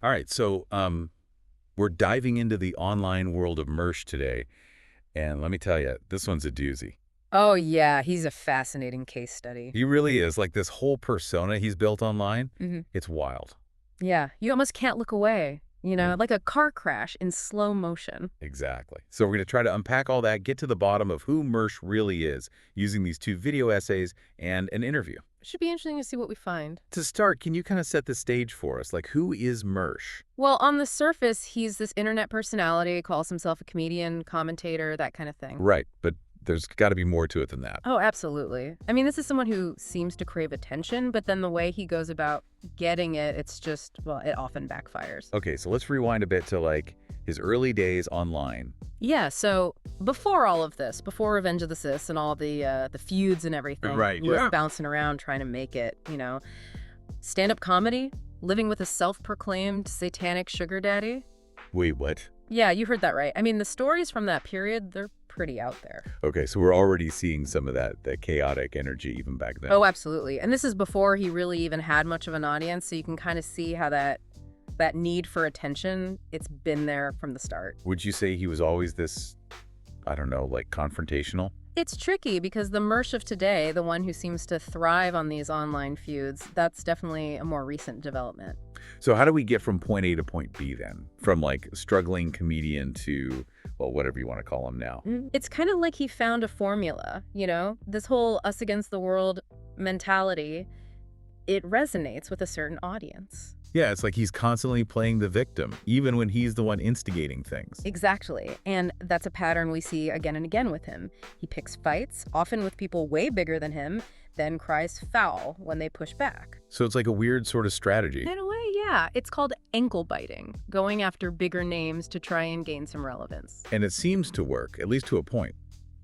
All right, so we're diving into the online world of Mersh today, and let me tell you, this one's a doozy. Oh, yeah, he's a fascinating case study. He really is. Like this whole persona he's built online, hmm it's wild. Yeah, you almost can't look away, Mm, like a car crash in slow motion. exactly. So we're going to try to unpack all that, get to the bottom of who Mersh really is, using these two video essays and an interview. Should be interesting to see what we find. To start, can you kind of set the stage for us? Like, who is Mersh? Well, on the surface, he's this internet personality, calls himself a comedian, commentator, that kind of thing. Right, but there's got to be more to it than that. Oh, absolutely. I mean, this is someone who seems to crave attention, but then the way he goes about getting it, it's just, well, it often backfires. Okay, so let's rewind a bit to like his early days online. Yeah, so before all of this, before Revenge of the Sis and all the feuds and everything, Right, he was yeah. bouncing around trying to make it. Stand-up comedy, living with a self-proclaimed satanic sugar daddy. Wait, what? Yeah, you heard that right. I mean, the stories from that period, they're pretty out there. Okay, so we're already seeing some of that chaotic energy even back then. Oh, absolutely. And this is before he really even had much of an audience, so you can kind of see how that need for attention, it's been there from the start. Would you say he was always this, I don't know, like confrontational? It's tricky because the Mersh of today, the one who seems to thrive on these online feuds, that's definitely a more recent development. So how do we get from point A to point B then? From like struggling comedian to, well, whatever you want to call him now. It's kind of like he found a formula. This whole us against the world mentality, it resonates with a certain audience. Yeah, it's like he's constantly playing the victim, even when he's the one instigating things. Exactly. And that's a pattern we see again and again with him. He picks fights, often with people way bigger than him, then cries foul when they push back. So it's like a weird sort of strategy. In a way, yeah. It's called ankle biting, going after bigger names to try and gain some relevance. And it seems to work, at least to a point.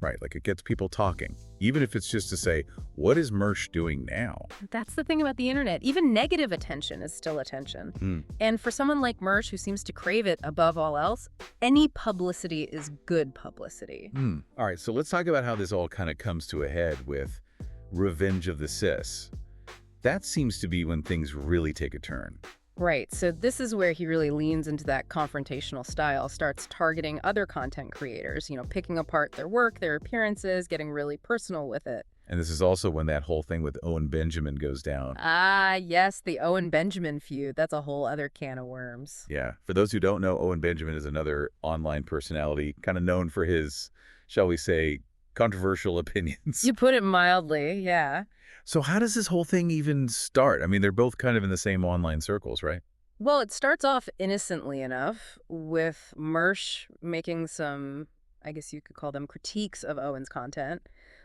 Right, like it gets people talking, even if it's just to say, what is Mersh doing now? That's the thing about the internet. Even negative attention is still attention. Hmm. And for someone like Mersh, who seems to crave it above all else, any publicity is good publicity. All right, so let's talk about how this all kind of comes to a head with Revenge of the Sis. That seems to be when things really take a turn. Right, so this is where he really leans into that confrontational style, starts targeting other content creators, picking apart their work, their appearances, getting really personal with it. And this is also when that whole thing with Owen Benjamin goes down. Ah, yes, the Owen Benjamin feud. That's a whole other can of worms. Yeah, for those who don't know, Owen Benjamin is another online personality, kind of known for his, shall we say, controversial opinions. You put it mildly, yeah. So how does this whole thing even start? I mean, they're both kind of in the same online circles, right? Well, it starts off innocently enough with Mersh making some, I guess you could call them critiques of Owen's content,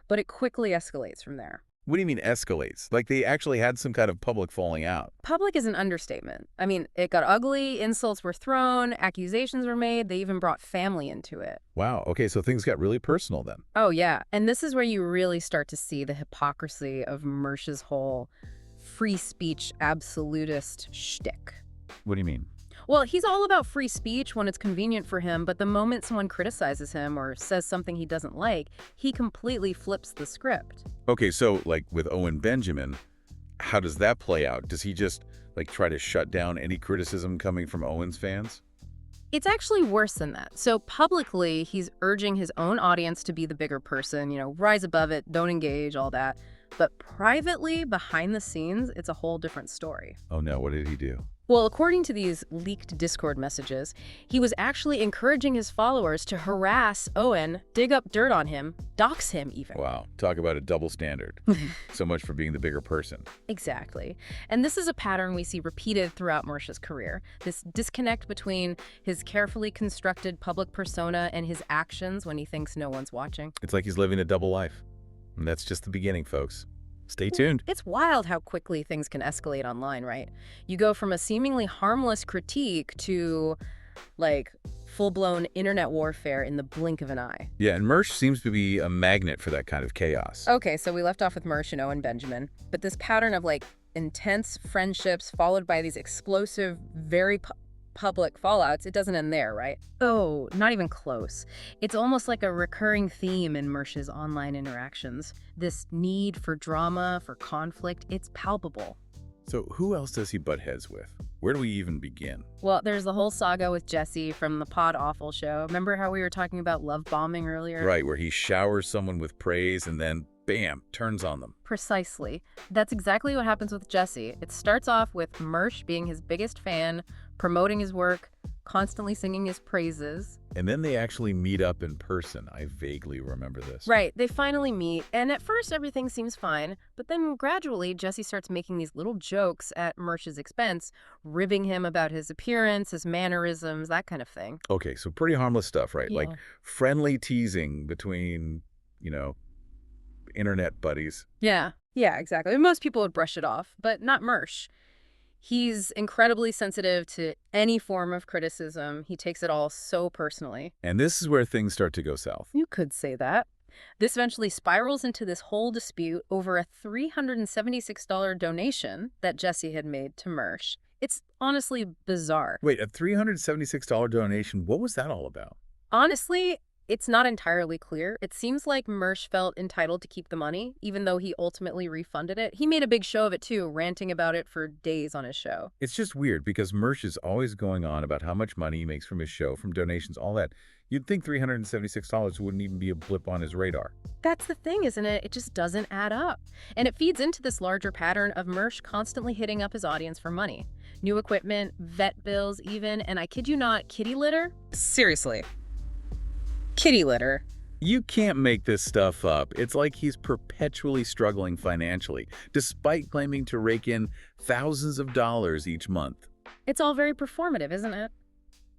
but it quickly escalates from there. What do you mean escalates? Like they actually had some kind of public falling out. Public is an understatement. I mean, it got ugly, insults were thrown, accusations were made, they even brought family into it. Wow. Okay, so things got really personal then. Oh, yeah. And this is where you really start to see the hypocrisy of Mersh's whole free speech absolutist shtick. What do you mean? Well, he's all about free speech when it's convenient for him, but the moment someone criticizes him or says something he doesn't like, he completely flips the script. Okay, so like with Owen Benjamin, how does that play out? Does he just like try to shut down any criticism coming from Owen's fans? It's actually worse than that. So publicly, he's urging his own audience to be the bigger person, rise above it, don't engage, all that. But privately, behind the scenes, it's a whole different story. Oh no, what did he do? Well, according to these leaked Discord messages, he was actually encouraging his followers to harass Owen, dig up dirt on him, dox him even. Wow, talk about a double standard. So much for being the bigger person. Exactly. And this is a pattern we see repeated throughout Mersh's career. This disconnect between his carefully constructed public persona and his actions when he thinks no one's watching. It's like he's living a double life. And that's just the beginning, folks. Stay tuned. It's wild how quickly things can escalate online, right? You go from a seemingly harmless critique to, like, full-blown internet warfare in the blink of an eye. Yeah, and Mersh seems to be a magnet for that kind of chaos. Okay, so we left off with Mersh and Owen Benjamin, but this pattern of, intense friendships followed by these explosive, very public fallouts, it doesn't end there, right? Oh, not even close. It's almost like a recurring theme in Mersh's online interactions. This need for drama, for conflict, it's palpable. So who else does he butt heads with? Where do we even begin? Well, there's the whole saga with Jesse from the Pod Awful show. Remember how we were talking about love bombing earlier? Right, where he showers someone with praise and then, bam, turns on them. Precisely. That's exactly what happens with Jesse. It starts off with Mersh being his biggest fan, promoting his work, constantly singing his praises. And then they actually meet up in person. I vaguely remember this. Right, they finally meet, and at first everything seems fine, but then gradually Jesse starts making these little jokes at Mersh's expense, ribbing him about his appearance, his mannerisms, that kind of thing. Okay, so pretty harmless stuff, right? Like Yeah. friendly teasing between, internet buddies. Yeah, exactly. Most people would brush it off, but not Mersh. He's incredibly sensitive to any form of criticism. He takes it all so personally. And this is where things start to go south. You could say that. This eventually spirals into this whole dispute over a $376 donation that Jesse had made to Mersh. It's honestly bizarre. Wait, a $376 donation, what was that all about? Honestly, it's not entirely clear. It seems like Mersh felt entitled to keep the money, even though he ultimately refunded it. He made a big show of it too, ranting about it for days on his show. It's just weird because Mersh is always going on about how much money he makes from his show, from donations, all that. You'd think $376 wouldn't even be a blip on his radar. That's the thing, isn't it? It just doesn't add up. And it feeds into this larger pattern of Mersh constantly hitting up his audience for money. New equipment, vet bills even, and I kid you not, kitty litter? Seriously. Kitty litter. You can't make this stuff up. It's like he's perpetually struggling financially, despite claiming to rake in thousands of dollars each month. It's all very performative, isn't it?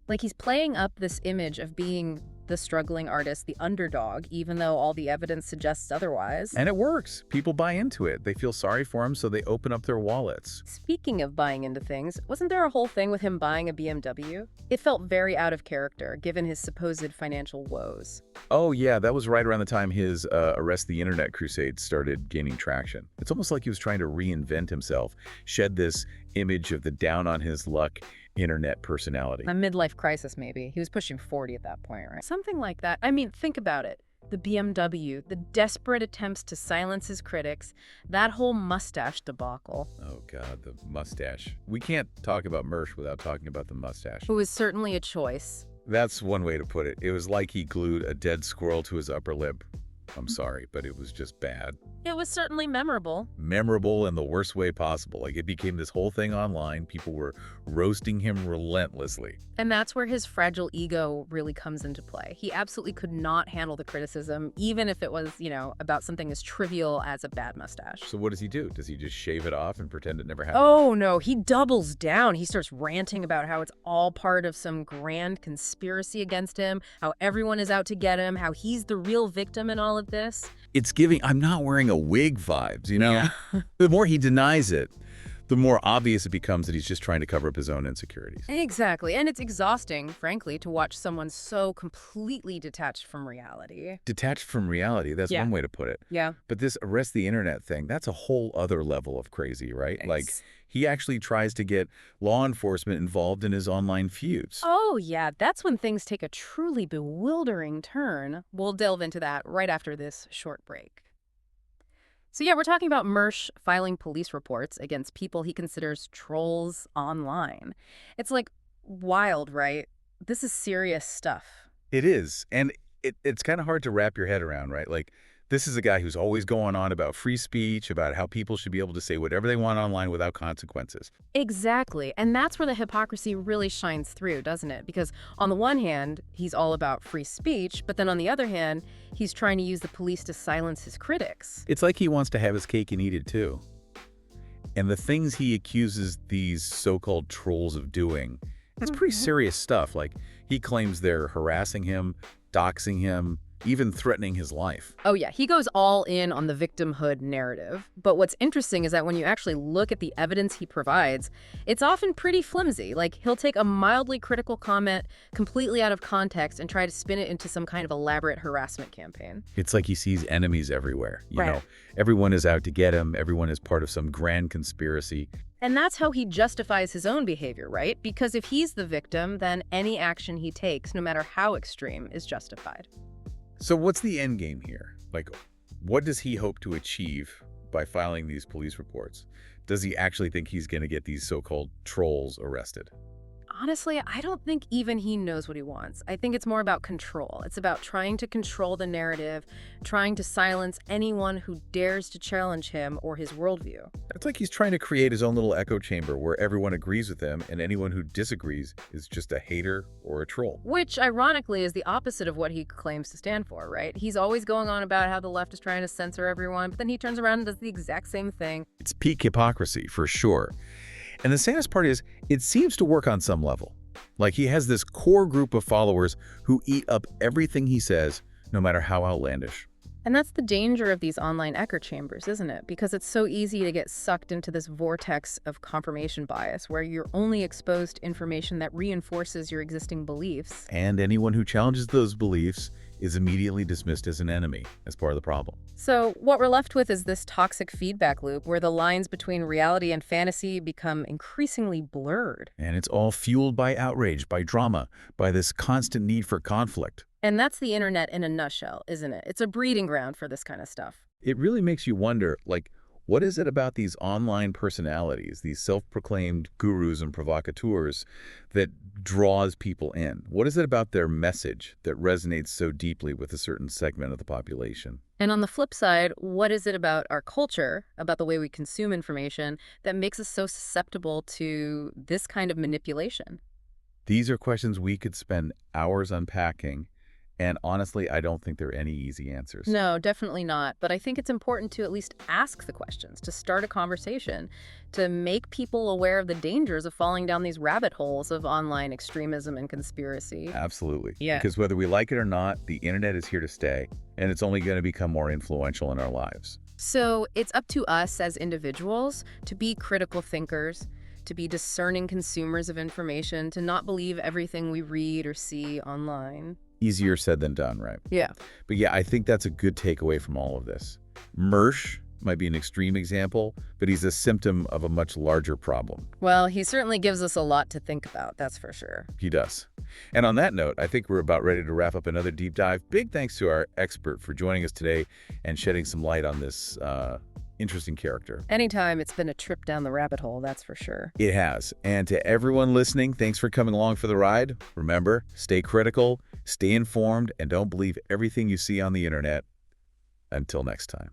Like he's playing up this image of being the struggling artist, the underdog, even though all the evidence suggests otherwise. And it works. People buy into it. They feel sorry for him, so they open up their wallets. Speaking of buying into things, wasn't there a whole thing with him buying a BMW? It felt very out of character, given his supposed financial woes. Oh, yeah, that was right around the time his Arrest the Internet crusade started gaining traction. It's almost like he was trying to reinvent himself, shed this image of the down-on-his-luck internet personality. A midlife crisis, maybe. He was pushing 40 at that point, right? Something like that. I mean, think about it. The BMW, the desperate attempts to silence his critics, that whole mustache debacle. Oh, God, the mustache. We can't talk about Mersh without talking about the mustache. Who was certainly a choice. That's one way to put it. It was like he glued a dead squirrel to his upper lip. I'm sorry, but it was just bad. It was certainly memorable. Memorable in the worst way possible. Like, it became this whole thing online. People were roasting him relentlessly. And that's where his fragile ego really comes into play. He absolutely could not handle the criticism, even if it was, about something as trivial as a bad mustache. So what does he do? Does he just shave it off and pretend it never happened? Oh, no, he doubles down. He starts ranting about how it's all part of some grand conspiracy against him, how everyone is out to get him, how he's the real victim in all of this. It's giving "I'm not wearing a wig" vibes, Yeah. The more he denies it, the more obvious it becomes that he's just trying to cover up his own insecurities. Exactly. And it's exhausting, frankly, to watch someone so completely detached from reality. Detached from reality, that's Yeah. one way to put it. Yeah. But this Arrest the Internet thing, that's a whole other level of crazy, right? Like, he actually tries to get law enforcement involved in his online feuds. Oh, yeah, that's when things take a truly bewildering turn. We'll delve into that right after this short break. So yeah, we're talking about Mersh filing police reports against people he considers trolls online. It's like wild, right? This is serious stuff. It is. And it's kind of hard to wrap your head around, right? Like, this is a guy who's always going on about free speech, about how people should be able to say whatever they want online without consequences. Exactly. And that's where the hypocrisy really shines through, doesn't it? Because on the one hand, he's all about free speech, but then on the other hand, he's trying to use the police to silence his critics. It's like he wants to have his cake and eat it too. And the things he accuses these so-called trolls of doing, it's pretty serious stuff. Like, he claims they're harassing him, doxing him, even threatening his life. Oh yeah, he goes all in on the victimhood narrative. But what's interesting is that when you actually look at the evidence he provides, it's often pretty flimsy. Like, he'll take a mildly critical comment completely out of context and try to spin it into some kind of elaborate harassment campaign. It's like he sees enemies everywhere. You Right. know, everyone is out to get him. Everyone is part of some grand conspiracy. And that's how he justifies his own behavior, right? Because if he's the victim, then any action he takes, no matter how extreme, is justified. So what's the end game here? Like, what does he hope to achieve by filing these police reports? Does he actually think he's going to get these so-called trolls arrested? Honestly, I don't think even he knows what he wants. I think it's more about control. It's about trying to control the narrative, trying to silence anyone who dares to challenge him or his worldview. It's like he's trying to create his own little echo chamber where everyone agrees with him and anyone who disagrees is just a hater or a troll. Which, ironically, is the opposite of what he claims to stand for, right? He's always going on about how the left is trying to censor everyone, but then he turns around and does the exact same thing. It's peak hypocrisy, for sure. And the saddest part is, it seems to work on some level. Like he has this core group of followers who eat up everything he says, no matter how outlandish. And that's the danger of these online echo chambers, isn't it? Because it's so easy to get sucked into this vortex of confirmation bias where you're only exposed to information that reinforces your existing beliefs. And anyone who challenges those beliefs is immediately dismissed as an enemy, as part of the problem. So what we're left with is this toxic feedback loop where the lines between reality and fantasy become increasingly blurred. And it's all fueled by outrage, by drama, by this constant need for conflict. And that's the internet in a nutshell, isn't it? It's a breeding ground for this kind of stuff. It really makes you wonder, like, what is it about these online personalities, these self-proclaimed gurus and provocateurs, that draws people in? What is it about their message that resonates so deeply with a certain segment of the population? And on the flip side, what is it about our culture, about the way we consume information, that makes us so susceptible to this kind of manipulation? These are questions we could spend hours unpacking. And honestly, I don't think there are any easy answers. No, definitely not. But I think it's important to at least ask the questions, to start a conversation, to make people aware of the dangers of falling down these rabbit holes of online extremism and conspiracy. Absolutely. Yeah. Because whether we like it or not, the internet is here to stay, and it's only going to become more influential in our lives. So it's up to us as individuals to be critical thinkers, to be discerning consumers of information, to not believe everything we read or see online. Easier said than done, right? Yeah. But yeah, I think that's a good takeaway from all of this. Mersh might be an extreme example, but he's a symptom of a much larger problem. Well, he certainly gives us a lot to think about, that's for sure. He does. And on that note, I think we're about ready to wrap up another deep dive. Big thanks to our expert for joining us today and shedding some light on this interesting character. Anytime, it's been a trip down the rabbit hole, that's for sure. It has. And to everyone listening, thanks for coming along for the ride. Remember, stay critical, stay informed, and don't believe everything you see on the internet. Until next time.